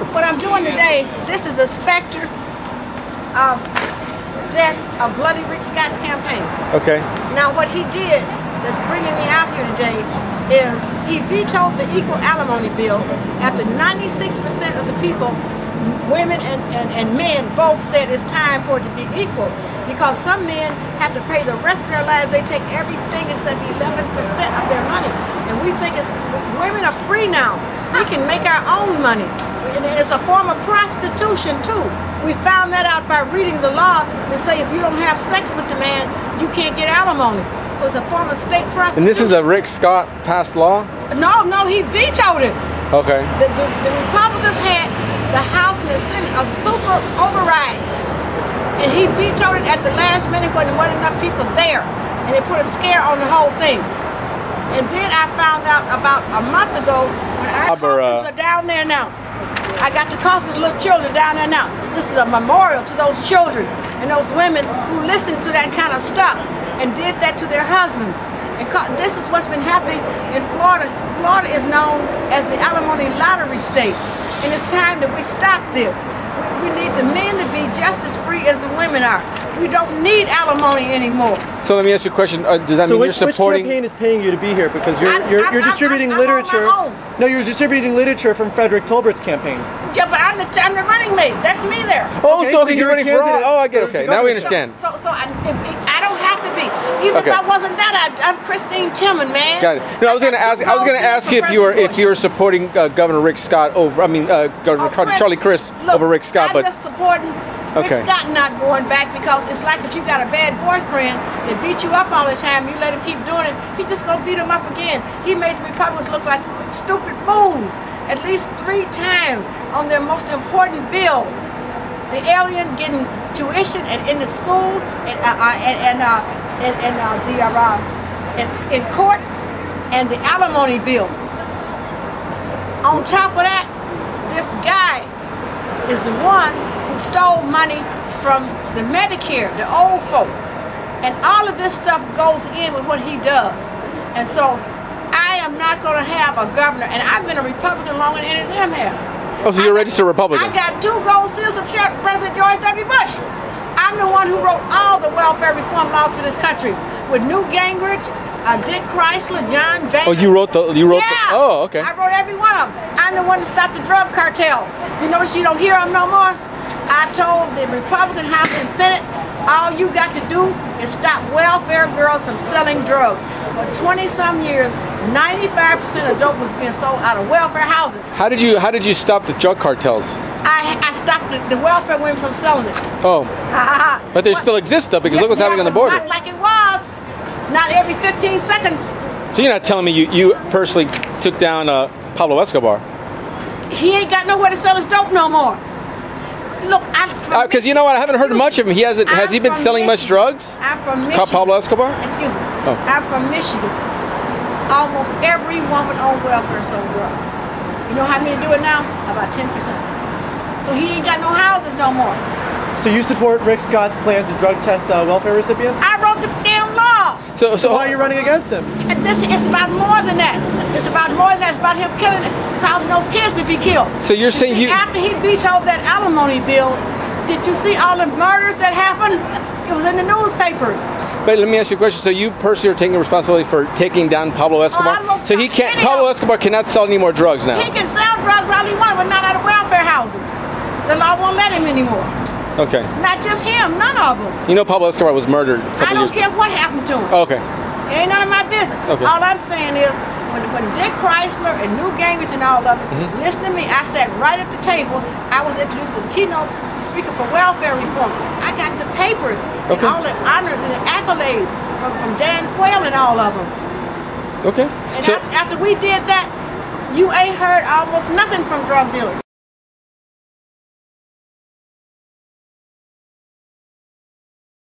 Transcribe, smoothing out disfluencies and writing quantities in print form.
What I'm doing today, this is a specter of death of Bloody Rick Scott's campaign. Okay. Now what he did that's bringing me out here today is he vetoed the equal alimony bill after 96% of the people, women and men, both said it's time for it to be equal, because some men have to pay the rest of their lives. They take everything except 11% of their money. And we think women are free now. We can make our own money. And it's a form of prostitution too. We found that out by reading the law that say if you don't have sex with the man, you can't get alimony. So it's a form of state prostitution. And this is a Rick Scott passed law? No, he vetoed it. Okay. The Republicans had the House and the Senate a super override. And he vetoed it at the last minute when there wasn't enough people there. And it put a scare on the whole thing. And then I found out about a month ago when our coffins are down there now. I got the coffins of little children down there now. This is a memorial to those children and those women who listened to that kind of stuff and did that to their husbands. And this is what's been happening in Florida. Florida is known as the alimony lottery state. And it's time that we stop this. We need the men to be just as free as the women are. We don't need alimony anymore. So let me ask you a question. Does that mean you're supporting? Which campaign is paying you to be here? Because you're distributing literature. No, you're distributing literature from Frederick Tolbert's campaign. Yeah, but I'm the running mate. That's me there. Oh, okay, so you're running for all. Oh, I get it. Okay, now we understand. So I don't have to be. Even if I wasn't that, I'm Christine Tillman, man. Got it. No, I was going to ask you if you were supporting Governor Rick Scott over. I mean, Governor Charlie Crist over Rick Scott, I'm just supporting Rick Scott not going back, because it's like if you got a bad boyfriend that beat you up all the time, you let him keep doing it, he's just going to beat him up again. He made the Republicans look like stupid fools at least 3 times on their most important bill. The alien getting tuition in the schools in courts, and the alimony bill. On top of that, this guy is the one who stole money from the Medicare, the old folks. And all of this stuff goes in with what he does. And so I am not going to have a governor, and I've been a Republican longer than any of them have. Oh, so you're a registered Republican? I got 2 gold seals from President George W. Bush. I'm the one who wrote all the welfare reform laws for this country, with Newt Gingrich, Dick Chrysler, John Boehner. Oh, you wrote the. Oh, okay. I wrote every one of them. I'm the one to stop the drug cartels. You notice you don't hear them no more? I told the Republican House and Senate, all you got to do is stop welfare girls from selling drugs. For 20-some years, 95% of dope was being sold out of welfare houses. How did you stop the drug cartels? I stopped the welfare women from selling it. Oh. But they still exist though, because look what's happening on the border. Not like it was. Not every 15 seconds. So you're not telling me you personally took down Pablo Escobar? He ain't got nowhere to sell his dope no more. Look, because you know what, I haven't heard much of him. Has he been selling much drugs? I'm from Michigan. Pablo Escobar? Excuse me. Oh. I'm from Michigan. Almost every woman on welfare sold drugs. You know how many do it now? About 10%. So he ain't got no houses no more. So you support Rick Scott's plan to drug test welfare recipients? I wrote the damn law. So why are you running against him? It's about more than that. It's about more than that. It's about him causing those kids to be killed. So you're saying after he vetoed that alimony bill, did you see all the murders that happened? It was in the newspapers. But let me ask you a question. So you personally are taking responsibility for taking down Pablo Escobar? So he can't. Pablo Escobar cannot sell any more drugs now. He can sell drugs all he wants, but not out of welfare houses. The law won't let him anymore. Okay. Not just him, none of them. You know Pablo Escobar was murdered a couple I don't care what happened to him. Okay. It ain't none of my business. Okay. All I'm saying is, when Dick Chrysler and Newt Gingrich and all of it, listen to me, I sat right at the table. I was introduced as a keynote speaker for welfare reform. I got the papers and all the honors and the accolades from Dan Quayle and all of them. Okay. And after we did that, you ain't heard almost nothing from drug dealers.